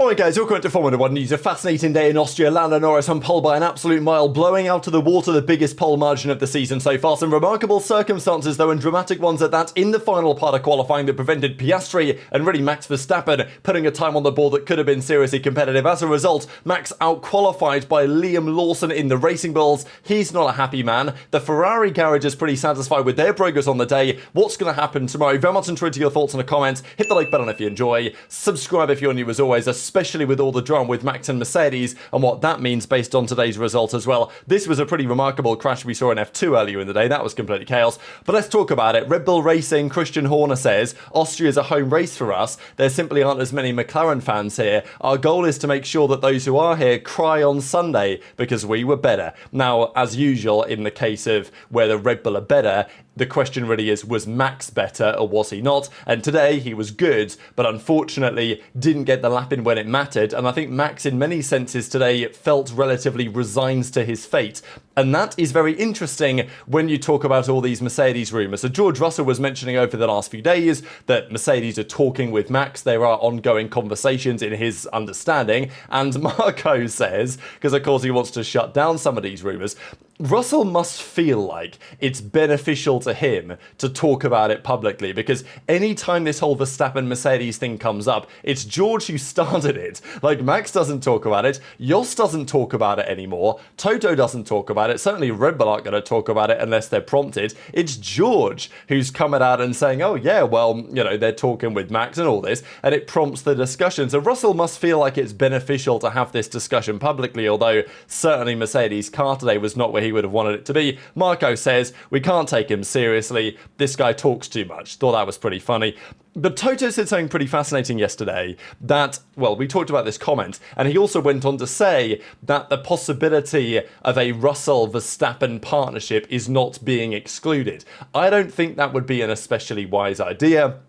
Alright guys, welcome to Formula 1 news. A fascinating day in Austria. Lando Norris on pole by an absolute mile, blowing out of the water the biggest pole margin of the season so far. Some remarkable circumstances though, and dramatic ones at that, in the final part of qualifying that prevented Piastri and really Max Verstappen putting a time on the board that could have been seriously competitive. As a result, Max out-qualified by Liam Lawson in the Racing Bulls. He's not a happy man. The Ferrari garage is pretty satisfied with their progress on the day. What's going to happen tomorrow? Very much enjoyed your thoughts in the comments. Hit the like button if you enjoy. Subscribe if you're new as always, especially with all the drama with Max and Mercedes and what that means based on today's result as well. This was a pretty remarkable crash we saw in F2 earlier in the day. That was completely chaos. But let's talk about it. Red Bull Racing, Christian Horner says, Austria is a home race for us. There simply aren't as many McLaren fans here. Our goal is to make sure that those who are here cry on Sunday because we were better. Now, as usual, in the case of where the Red Bull are better, the question really is, was Max better or was he not? And today he was good, but unfortunately didn't get the lap in when it mattered. And I think Max in many senses today felt relatively resigned to his fate. And that is very interesting when you talk about all these Mercedes rumours. So George Russell was mentioning over the last few days that Mercedes are talking with Max. There are ongoing conversations in his understanding. And Marco says, because of course he wants to shut down some of these rumours, Russell must feel like it's beneficial to him to talk about it publicly, because anytime this whole Verstappen-Mercedes thing comes up, it's George who started it. Like, Max doesn't talk about it, Jos doesn't talk about it anymore, Toto doesn't talk about it, certainly Red Bull aren't going to talk about it unless they're prompted. It's George who's coming out and saying, oh yeah, well, you know, they're talking with Max and all this, and it prompts the discussion. So Russell must feel like it's beneficial to have this discussion publicly, although certainly Mercedes' car today was not where he would have wanted it to be. Marco says, we can't take him seriously, this guy talks too much. Thought that was pretty funny. But Toto said something pretty fascinating yesterday that, well, we talked about this comment, and he also went on to say that the possibility of a Russell-Verstappen partnership is not being excluded. I don't think that would be an especially wise idea.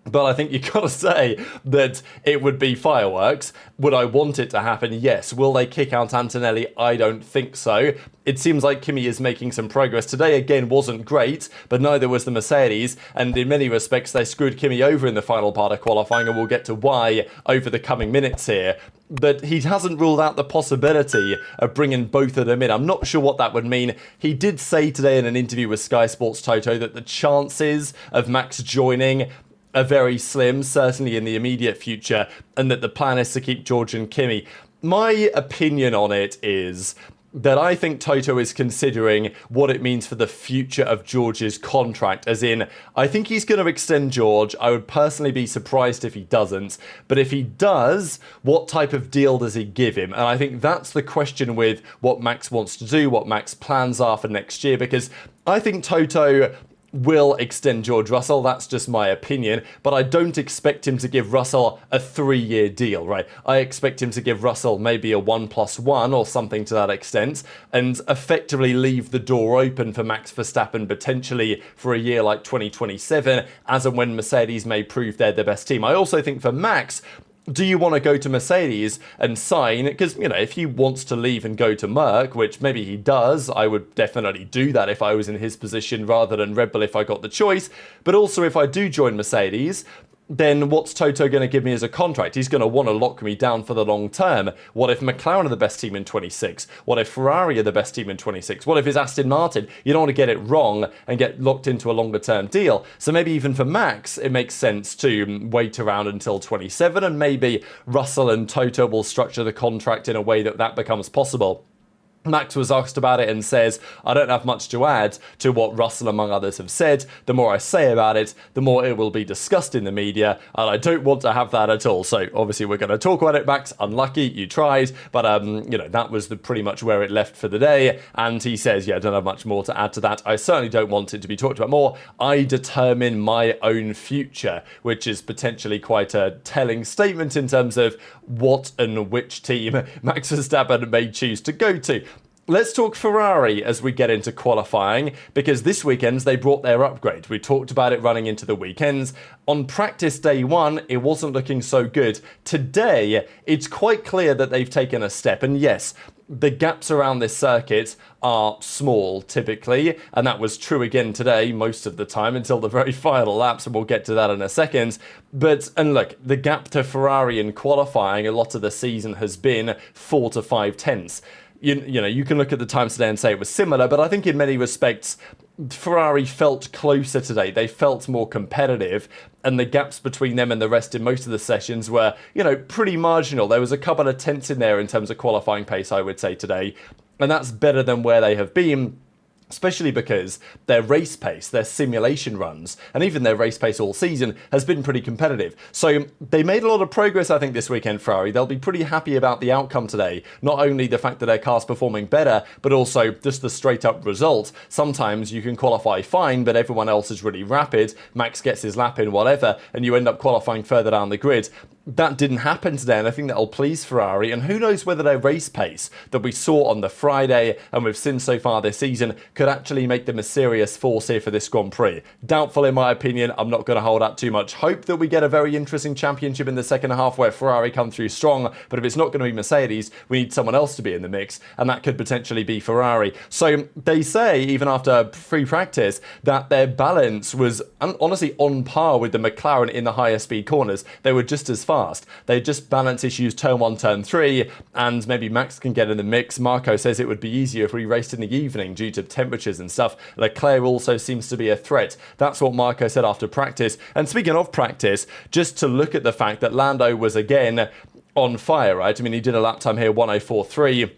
But I think you've got to say that it would be fireworks. Would I want it to happen? Yes. Will they kick out Antonelli? I don't think so. It seems like Kimi is making some progress. Today, again, wasn't great, but neither was the Mercedes. And in many respects, they screwed Kimi over in the final part of qualifying, and we'll get to why over the coming minutes here. But he hasn't ruled out the possibility of bringing both of them in. I'm not sure what that would mean. He did say today in an interview with Sky Sports Toto that the chances of Max joining are very slim, certainly in the immediate future, and that the plan is to keep George and Kimi. My opinion on it is that I think Toto is considering what it means for the future of George's contract, as in, I think he's going to extend George. I would personally be surprised if he doesn't, but if he does, what type of deal does he give him? And I think that's the question with what Max wants to do, what Max's plans are for next year, because I think Toto will extend George Russell. That's just my opinion, but I don't expect him to give Russell a 3-year deal, right? I expect him to give Russell maybe a 1+1 or something to that extent, and effectively leave the door open for Max Verstappen potentially for a year like 2027, as and when Mercedes may prove they're the best team. I also think for Max, do you want to go to Mercedes and sign? Because, you know, if he wants to leave and go to Merc, which maybe he does, I would definitely do that if I was in his position rather than Red Bull if I got the choice. But also, if I do join Mercedes, then what's Toto going to give me as a contract? He's going to want to lock me down for the long term. What if McLaren are the best team in 26? What if Ferrari are the best team in 26? What if it's Aston Martin? You don't want to get it wrong and get locked into a longer term deal. So maybe even for Max, it makes sense to wait around until 27, and maybe Russell and Toto will structure the contract in a way that that becomes possible. Max was asked about it and says, I don't have much to add to what Russell among others have said. The more I say about it, the more it will be discussed in the media, and I don't want to have that at all. So obviously we're going to talk about it, Max. Unlucky, you tried, but you know, that was pretty much where it left for the day. And he says, yeah, I don't have much more to add to that. I certainly don't want it to be talked about more. I determine my own future, which is potentially quite a telling statement in terms of what and which team Max Verstappen may choose to go to. Let's talk Ferrari as we get into qualifying, because this weekend they brought their upgrade. We talked about it running into the weekends. On practice day one, it wasn't looking so good. Today, it's quite clear that they've taken a step. And yes, the gaps around this circuit are small typically, and that was true again today most of the time until the very final laps, and we'll get to that in a second. And look, the gap to Ferrari in qualifying a lot of the season has been 4 to 5 tenths. You know, you can look at the times today and say it was similar, but I think in many respects, Ferrari felt closer today. They felt more competitive, and the gaps between them and the rest in most of the sessions were, pretty marginal. There was a couple of tenths in there in terms of qualifying pace, I would say, today, and that's better than where they have been. Especially because their race pace, their simulation runs, and even their race pace all season has been pretty competitive. So they made a lot of progress, I think, this weekend, Ferrari. They'll be pretty happy about the outcome today. Not only the fact that their car's performing better, but also just the straight-up result. Sometimes you can qualify fine, but everyone else is really rapid. Max gets his lap in, whatever, and you end up qualifying further down the grid. That didn't happen today, and I think that'll please Ferrari, and who knows whether their race pace that we saw on the Friday and we've seen so far this season could actually make them a serious force here for this Grand Prix. Doubtful in my opinion. I'm not going to hold out too much hope that we get a very interesting championship in the second half where Ferrari come through strong, but if it's not going to be Mercedes, we need someone else to be in the mix, and that could potentially be Ferrari. So they say, even after free practice, that their balance was honestly on par with the McLaren in the higher speed corners. They were just as fast. They just balance issues turn 1, turn 3, and maybe Max can get in the mix. Marco says it would be easier if we raced in the evening due to temperatures and stuff. Leclerc also seems to be a threat. That's what Marco said after practice. And speaking of practice, just to look at the fact that Lando was again on fire, right? I mean, he did a lap time here, 1:04.3.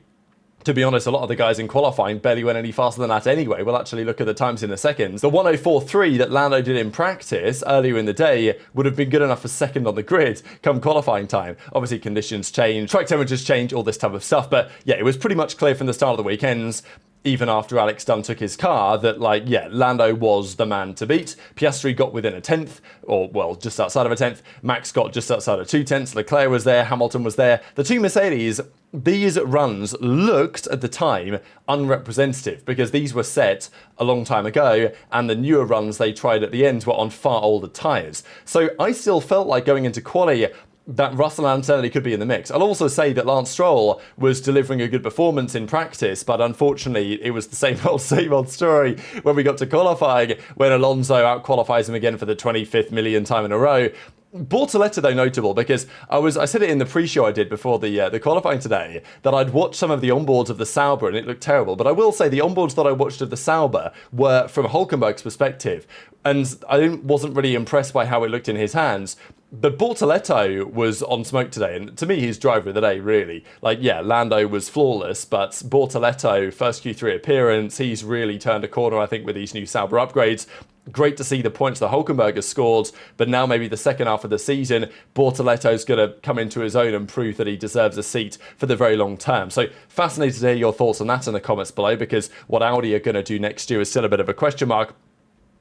To be honest, a lot of the guys in qualifying barely went any faster than that anyway. We'll actually look at the times in a second. The 1:04.3 that Lando did in practice earlier in the day would have been good enough for second on the grid come qualifying time. Obviously, conditions change, track temperatures change, all this type of stuff. But yeah, it was pretty much clear from the start of the weekends, even after Alex Dunn took his car, that Lando was the man to beat. Piastri got within a tenth, or well, just outside of a tenth. Max got just outside of 2 tenths. Leclerc was there, Hamilton was there. The two Mercedes, these runs looked at the time unrepresentative because these were set a long time ago, and the newer runs they tried at the end were on far older tyres. So I still felt like going into quali that Russell and Antonelli could be in the mix. I'll also say that Lance Stroll was delivering a good performance in practice, but unfortunately it was the same old story when we got to qualifying, when Alonso out-qualifies him again for the 25th million time in a row. Bortoleto, though, notable because I said it in the pre-show I did before the qualifying today that I'd watched some of the onboards of the Sauber and it looked terrible. But I will say the onboards that I watched of the Sauber were from Hülkenberg's perspective, and I wasn't really impressed by how it looked in his hands. But Bortoleto was on smoke today, and to me, he's driver of the day, really. Lando was flawless, but Bortoleto, first Q3 appearance, he's really turned a corner, I think, with these new Sauber upgrades. Great to see the points that Hülkenberg has scored, but now maybe the second half of the season, Bortoleto's going to come into his own and prove that he deserves a seat for the very long term. So fascinated to hear your thoughts on that in the comments below, because what Audi are going to do next year is still a bit of a question mark.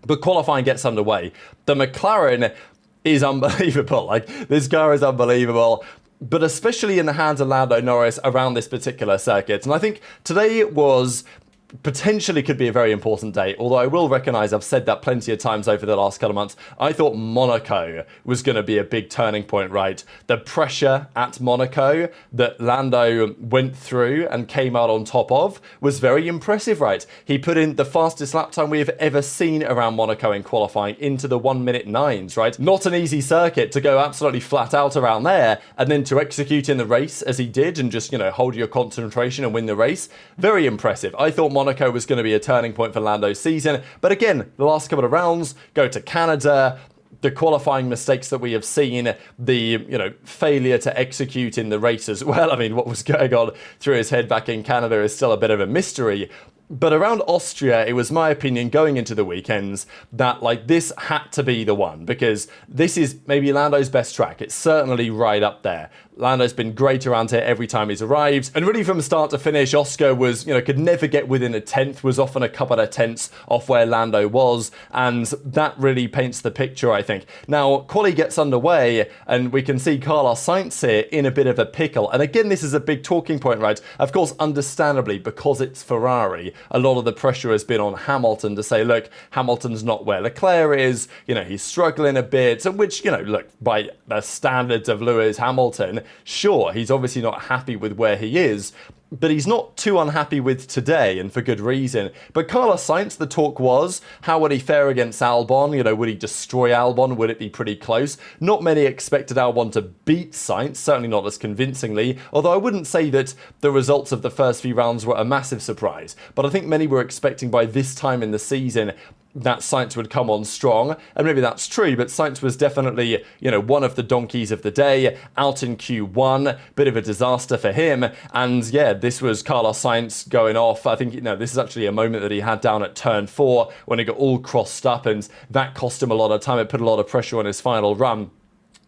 But qualifying gets underway. The McLaren is unbelievable. This car is unbelievable, but especially in the hands of Lando Norris around this particular circuit. And I think today was potentially could be a very important day, although I will recognise I've said that plenty of times over the last couple of months. I thought Monaco was going to be a big turning point, right? The pressure at Monaco that Lando went through and came out on top of was very impressive, right? He put in the fastest lap time we have ever seen around Monaco in qualifying into the 1:09s, right? Not an easy circuit to go absolutely flat out around there and then to execute in the race as he did and just, hold your concentration and win the race. Very impressive. I thought Monaco was going to be a turning point for Lando's season, but again, the last couple of rounds go to Canada. The qualifying mistakes that we have seen, the failure to execute in the race as well. I mean, what was going on through his head back in Canada is still a bit of a mystery. But around Austria, it was my opinion going into the weekends that this had to be the one, because this is maybe Lando's best track. It's certainly right up there. Lando's been great around here every time he's arrived. And really from start to finish, Oscar was, could never get within a tenth, was often a couple of tenths off where Lando was. And that really paints the picture, I think. Now, quali gets underway and we can see Carlos Sainz here in a bit of a pickle. And again, this is a big talking point, right? Of course, understandably, because it's Ferrari, a lot of the pressure has been on Hamilton to say, look, Hamilton's not where Leclerc is, he's struggling a bit, and which, look, by the standards of Lewis Hamilton, sure, he's obviously not happy with where he is, but he's not too unhappy with today, and for good reason. But Carlos Sainz, the talk was, how would he fare against Albon? Would he destroy Albon? Would it be pretty close? Not many expected Albon to beat Sainz, certainly not as convincingly, although I wouldn't say that the results of the first few rounds were a massive surprise. But I think many were expecting by this time in the season that Sainz would come on strong, and maybe that's true, but Sainz was definitely, one of the donkeys of the day, out in Q1, bit of a disaster for him, and yeah, this was Carlos Sainz going off. I think, this is actually a moment that he had down at turn 4, when he got all crossed up, and that cost him a lot of time, it put a lot of pressure on his final run.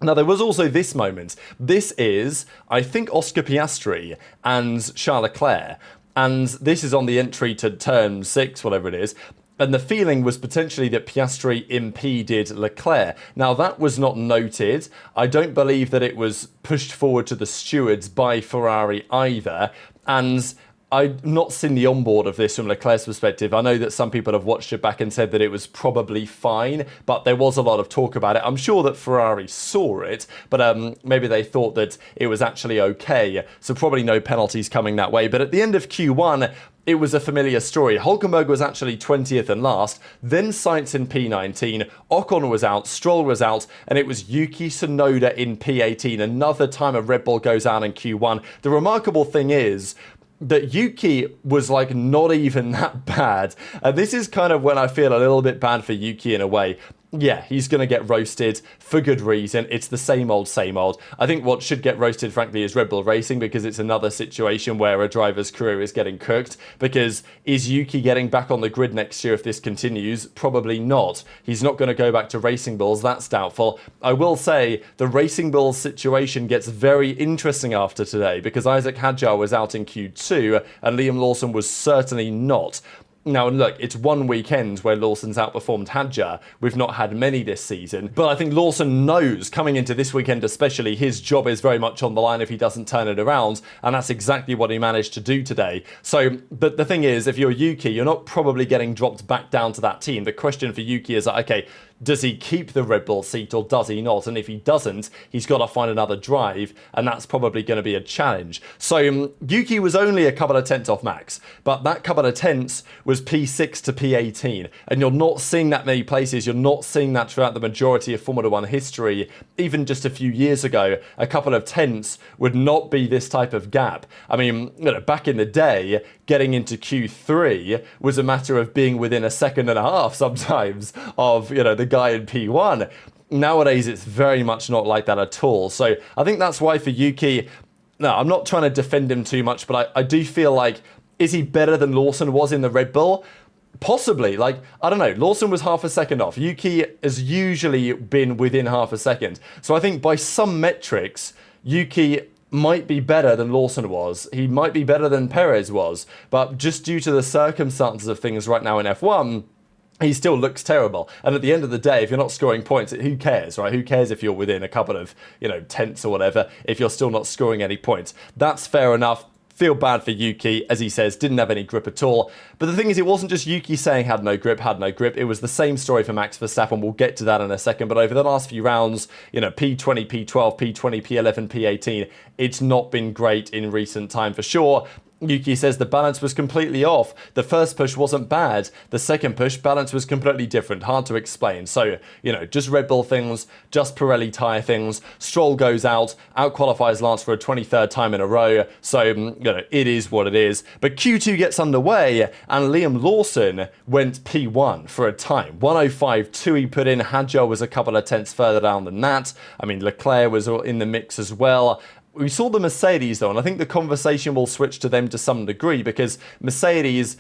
Now, there was also this moment. This is, I think, Oscar Piastri and Charles Leclerc, and this is on the entry to turn 6, whatever it is. And the feeling was potentially that Piastri impeded Leclerc. Now, that was not noted. I don't believe that it was pushed forward to the stewards by Ferrari either. And I've not seen the onboard of this from Leclerc's perspective. I know that some people have watched it back and said that it was probably fine, but there was a lot of talk about it. I'm sure that Ferrari saw it, but maybe they thought that it was actually okay. So probably no penalties coming that way. But at the end of Q1, it was a familiar story. Hülkenberg was actually 20th and last, then Sainz in P19, Ocon was out, Stroll was out, and it was Yuki Tsunoda in P18. Another time a Red Bull goes out in Q1. The remarkable thing is that Yuki was not even that bad. And this is kind of when I feel a little bit bad for Yuki in a way. Yeah, he's going to get roasted for good reason. It's the same old, same old. I think what should get roasted, frankly, is Red Bull Racing, because it's another situation where a driver's career is getting cooked. Because is Yuki getting back on the grid next year if this continues? Probably not. He's not going to go back to Racing Bulls. That's doubtful. I will say the Racing Bulls situation gets very interesting after today, because Isaac Hadjar was out in Q2 and Liam Lawson was certainly not. Now, look, it's one weekend where Lawson's outperformed Hadjar. We've not had many this season. But I think Lawson knows, coming into this weekend especially, his job is very much on the line if he doesn't turn it around. And that's exactly what he managed to do today. So, but the thing is, if you're Yuki, you're not probably getting dropped back down to that team. The question for Yuki is, okay, does he keep the Red Bull seat or does he not? And if he doesn't, he's got to find another drive, and that's probably going to be a challenge. So Yuki was only a couple of tenths off Max, but that couple of tenths was P6 to P18, and you're not seeing that many places. You're not seeing that throughout the majority of Formula One history. Even just a few years ago, a couple of tenths would not be this type of gap. I mean, back in the day, getting into Q3 was a matter of being within a second and a half sometimes of, the guy in P1. Nowadays, it's very much not like that at all. So I think that's why for Yuki, no, I'm not trying to defend him too much, but I do feel like, is he better than Lawson was in the Red Bull? Possibly. I don't know. Lawson was half a second off. Yuki has usually been within half a second. So I think by some metrics, Yuki might be better than Lawson was. He might be better than Perez was. But just due to the circumstances of things right now in F1, he still looks terrible. And at the end of the day, if you're not scoring points, who cares, right? Who cares if you're within a couple of, tenths or whatever, if you're still not scoring any points? That's fair enough. Feel bad for Yuki, as he says, didn't have any grip at all. But the thing is, it wasn't just Yuki saying had no grip. It was the same story for Max Verstappen. We'll get to that in a second. But over the last few rounds, P20, P12, P20, P11, P18, it's not been great in recent time for sure. Yuki says the balance was completely off. The first push wasn't bad. The second push, balance was completely different. Hard to explain. So, just Red Bull things, just Pirelli tyre things. Stroll goes out qualifies Lance for a 23rd time in a row. So, it is what it is. But Q2 gets underway and Liam Lawson went P1 for a time. 105.2 he put in. Hadjar was a couple of tenths further down than that. I mean, Leclerc was in the mix as well. We saw the Mercedes though, and I think the conversation will switch to them to some degree because Mercedes,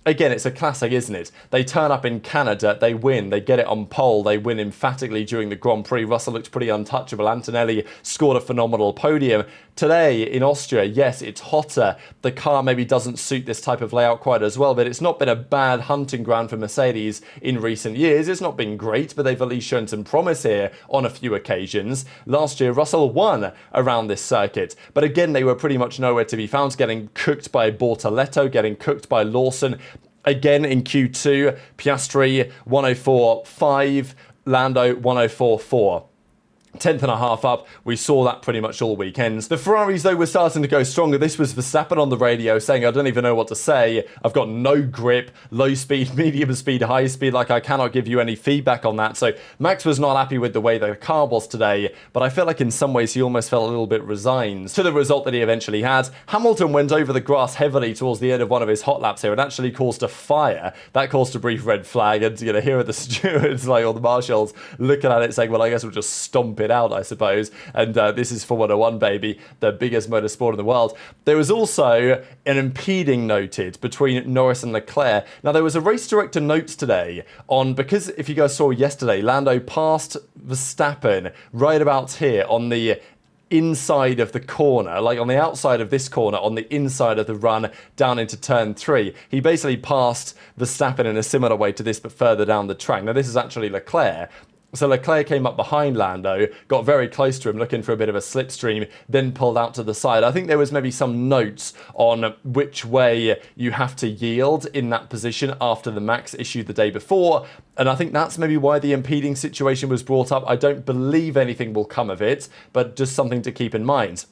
Again, it's a classic, isn't it? They turn up in Canada, they win, they get it on pole, they win emphatically during the Grand Prix. Russell looks pretty untouchable. Antonelli scored a phenomenal podium. Today in Austria, yes, it's hotter. The car maybe doesn't suit this type of layout quite as well, but it's not been a bad hunting ground for Mercedes in recent years. It's not been great, but they've at least shown some promise here on a few occasions. Last year, Russell won around this circuit, but again, they were pretty much nowhere to be found, getting cooked by Bortoleto, getting cooked by Lawson. Again, in Q2, Piastri 104.5, Lando 104.4. 10th and a half up. We saw that pretty much all weekends. The Ferraris, though, were starting to go stronger. This was Verstappen on the radio saying, I don't even know what to say. I've got no grip, low speed, medium speed, high speed. Like, I cannot give you any feedback on that. So Max was not happy with the way the car was today, but I felt like in some ways he almost felt a little bit resigned to the result that he eventually had. Hamilton went over the grass heavily towards the end of one of his hot laps here and actually caused a fire. That caused a brief red flag. And, you know, here are the stewards, like, or the marshals looking at it saying, well, I guess we'll just stomp it out, I suppose. And this is Formula 1, baby, the biggest motorsport in the world. There was also an impeding noted between Norris and Leclerc. Now, there was a race director notes today on, because if you guys saw yesterday, Lando passed Verstappen right about here on the inside of the corner, like on the outside of this corner, on the inside of the run down into turn 3. He basically passed Verstappen in a similar way to this, but further down the track. Now, this is actually Leclerc. So Leclerc came up behind Lando, got very close to him, looking for a bit of a slipstream, then pulled out to the side. I think there was maybe some notes on which way you have to yield in that position after the Max issue the day before, and I think that's maybe why the impeding situation was brought up. I don't believe anything will come of it, but just something to keep in mind.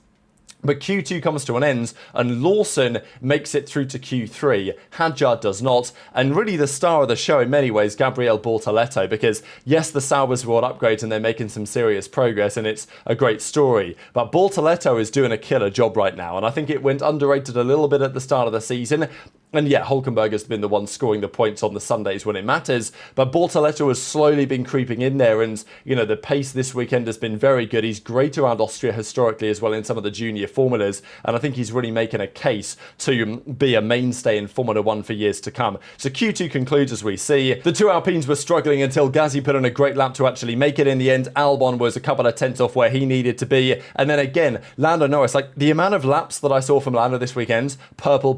But Q2 comes to an end, and Lawson makes it through to Q3. Hadjar does not, and really the star of the show in many ways, Gabriel Bortoleto, because yes, the Sauber's brought upgrades and they're making some serious progress, and it's a great story. But Bortoleto is doing a killer job right now, and I think it went underrated a little bit at the start of the season. And yeah, Hülkenberg has been the one scoring the points on the Sundays when it matters, but Bortoleto has slowly been creeping in there, and, you know, the pace this weekend has been very good. He's great around Austria historically as well in some of the junior formulas, and I think he's really making a case to be a mainstay in Formula 1 for years to come. So Q2 concludes as we see. The two Alpines were struggling until Gasly put in a great lap to actually make it in the end. Albon was a couple of tenths off where he needed to be, and then again, Lando Norris, like the amount of laps that I saw from Lando this weekend, purple,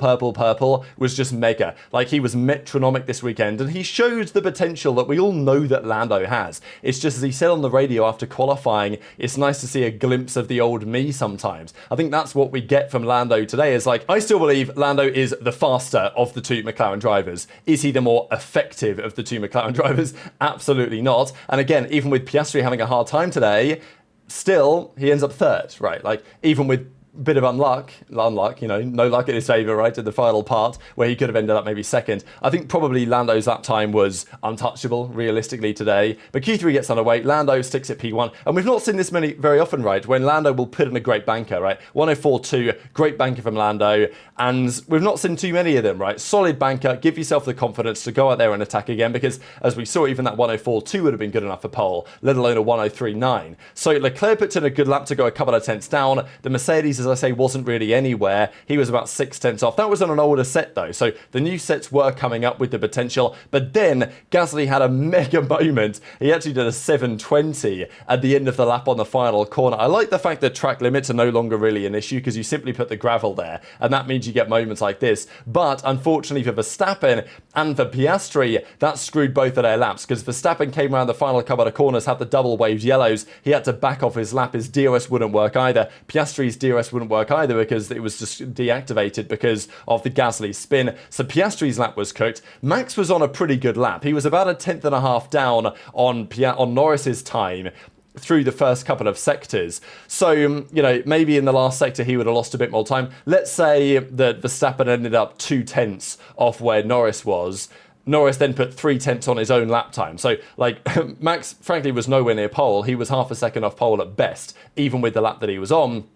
was just mega. Like, he was metronomic this weekend, and he showed the potential that we all know that Lando has. It's just, as he said on the radio after qualifying, it's nice to see a glimpse of the old me sometimes. I think that's what we get from Lando today, is like, I still believe Lando is the faster of the two McLaren drivers. Is he the more effective of the two McLaren drivers? Absolutely not. And again, even with Piastri having a hard time today, still, he ends up third, right? Like, even with bit of unluck, you know, no luck in his favour, right, in the final part, where he could have ended up maybe second. I think probably Lando's lap time was untouchable, realistically, today. But Q3 gets underway, Lando sticks at P1, and we've not seen this very often, right, when Lando will put in a great banker, right? 104.2, great banker from Lando, and we've not seen too many of them, right? Solid banker, give yourself the confidence to go out there and attack again, because as we saw, even that 104.2 would have been good enough for pole, let alone a 103.9. So Leclerc puts in a good lap to go a couple of tenths down. The Mercedes, as I say, wasn't really anywhere. He was about 6 tenths off. That was on an older set though, so the new sets were coming up with the potential, but then Gasly had a mega moment. He actually did a 720 at the end of the lap on the final corner. I like the fact that track limits are no longer really an issue, because you simply put the gravel there, and that means you get moments like this. But unfortunately for Verstappen and for Piastri, that screwed both of their laps, because Verstappen came around the final couple of corners, had the double waved yellows. He had to back off his lap. His DRS wouldn't work either. Piastri's DRS wouldn't work either, because it was just deactivated because of the Gasly spin. So Piastri's lap was cooked. Max was on a pretty good lap. He was about a tenth and a half down on Norris's time through the first couple of sectors. So, you know, maybe in the last sector he would have lost a bit more time. Let's say that Verstappen ended up 2 tenths off where Norris was. Norris then put 3 tenths on his own lap time. So, like, Max, frankly, was nowhere near pole. He was half a second off pole at best, even with the lap that he was on.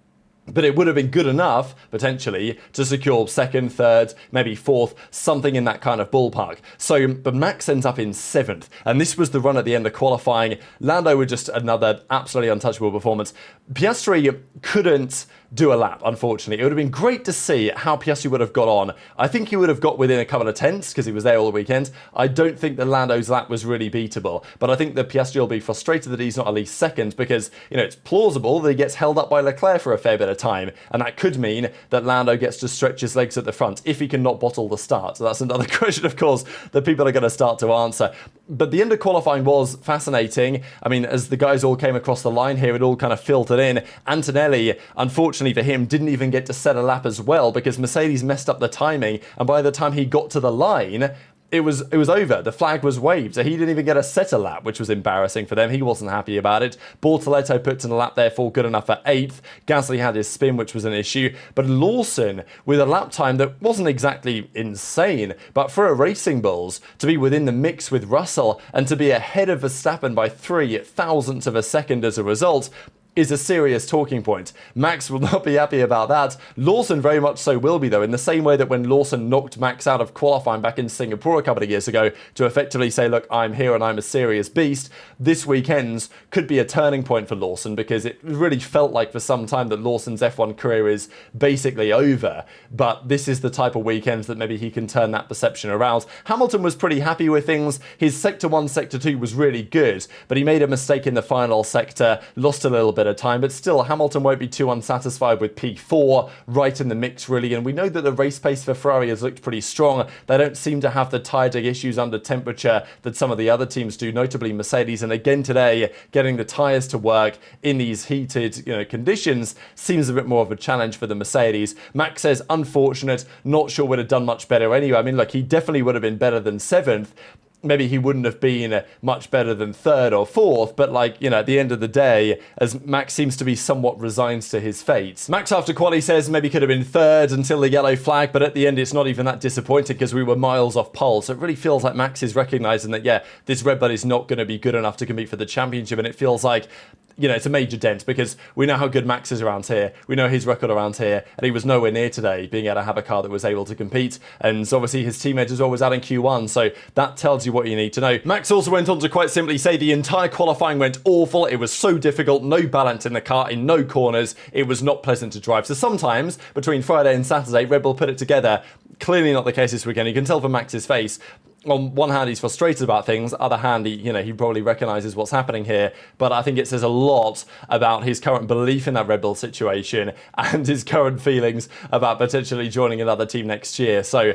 But it would have been good enough, potentially, to secure second, third, maybe fourth, something in that kind of ballpark. So, but Max ends up in 7th. And this was the run at the end of qualifying. Lando with just another absolutely untouchable performance. Piastri couldn't do a lap, unfortunately. It would have been great to see how Piastri would have got on. I think he would have got within a couple of tenths because he was there all the weekend. I don't think that Lando's lap was really beatable, but I think that Piastri will be frustrated that he's not at least second because, it's plausible that he gets held up by Leclerc for a fair bit of time, and that could mean that Lando gets to stretch his legs at the front if he can not bottle the start. So that's another question, of course, that people are going to start to answer. But the end of qualifying was fascinating. I mean, as the guys all came across the line here, it all kind of filtered in. Antonelli, unfortunately for him, didn't even get to set a lap as well because Mercedes messed up the timing, and by the time he got to the line, it was over. The flag was waved, so he didn't even get a set a lap, which was embarrassing for them. He wasn't happy about it. Bortoleto put in a lap therefore good enough for 8th. Gasly had his spin, which was an issue. But Lawson, with a lap time that wasn't exactly insane, but for a Racing Bulls, to be within the mix with Russell and to be ahead of Verstappen by 3 thousandths of a second as a result, is a serious talking point. Max will not be happy about that. Lawson very much so will be, though, in the same way that when Lawson knocked Max out of qualifying back in Singapore a couple of years ago to effectively say, look, I'm here and I'm a serious beast, this weekend's could be a turning point for Lawson because it really felt like for some time that Lawson's F1 career is basically over, but this is the type of weekends that maybe he can turn that perception around. Hamilton was pretty happy with things. His Sector 1, Sector 2 was really good, but he made a mistake in the final sector, lost a little bit of time, but still Hamilton won't be too unsatisfied with P4, right in the mix really, and we know that the race pace for Ferrari has looked pretty strong. They don't seem to have the tyre dig issues under temperature that some of the other teams do, notably Mercedes, and again today, getting the tyres to work in these heated conditions seems a bit more of a challenge for the Mercedes. Max says, unfortunate, not sure would have done much better anyway. I mean, look, he definitely would have been better than 7th, maybe he wouldn't have been much better than 3rd or 4th, but at the end of the day, as Max seems to be somewhat resigned to his fate. Max after quali says maybe could have been 3rd until the yellow flag, but at the end it's not even that disappointing because we were miles off pole. So it really feels like Max is recognising that, this Red Bull is not going to be good enough to compete for the championship, and it feels like it's a major dent because we know how good Max is around here. We know his record around here, and he was nowhere near today being able to have a car that was able to compete. And obviously his teammate is always out in Q1, so that tells you what you need to know. Max also went on to quite simply say the entire qualifying went awful. It was so difficult, no balance in the car, in no corners. It was not pleasant to drive. So sometimes between Friday and Saturday, Red Bull put it together. Clearly not the case this weekend. You can tell from Max's face. On one hand, he's frustrated about things. Other hand, he probably recognises what's happening here. But I think it says a lot about his current belief in that Red Bull situation and his current feelings about potentially joining another team next year. So,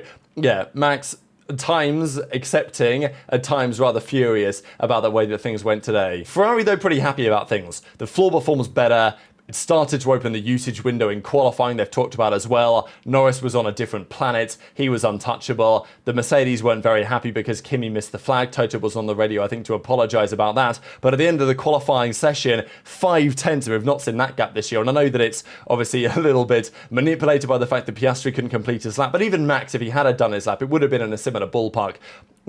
Max, at times accepting, at times rather furious about the way that things went today. Ferrari, though, pretty happy about things. The floor performs better. It started to open the usage window in qualifying, they've talked about as well. Norris was on a different planet, he was untouchable. The Mercedes weren't very happy because Kimi missed the flag. Toto was on the radio, I think, to apologise about that. But at the end of the qualifying session, 5 tenths, we've not seen that gap this year. And I know that it's obviously a little bit manipulated by the fact that Piastri couldn't complete his lap. But even Max, if he had done his lap, it would have been in a similar ballpark.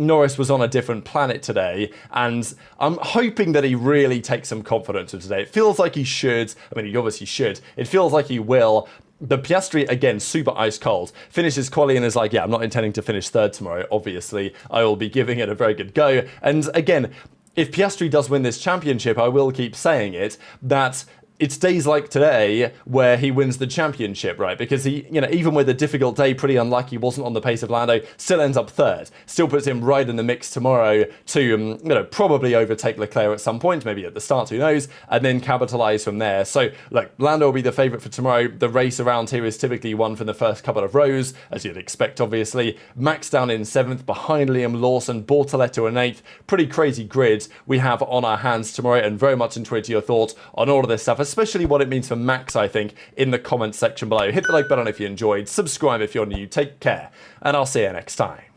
Norris was on a different planet today, and I'm hoping that he really takes some confidence with today. It feels like he should. I mean, he obviously should. It feels like he will. The Piastri, again, super ice cold, finishes quali and is like, I'm not intending to finish 3rd tomorrow, obviously. I will be giving it a very good go. And again, if Piastri does win this championship, I will keep saying it, that it's days like today where he wins the championship, right? Because he, even with a difficult day, pretty unlucky, wasn't on the pace of Lando, still ends up 3rd. Still puts him right in the mix tomorrow to, probably overtake Leclerc at some point, maybe at the start, who knows, and then capitalise from there. So, look, Lando will be the favourite for tomorrow. The race around here is typically won from the first couple of rows, as you'd expect, obviously. Max down in 7th, behind Liam Lawson, Bortoleto in 8th. Pretty crazy grid we have on our hands tomorrow, and very much into your thoughts on all of this stuff, especially what it means for Max, I think, in the comments section below. Hit the like button if you enjoyed, subscribe if you're new, take care, and I'll see you next time.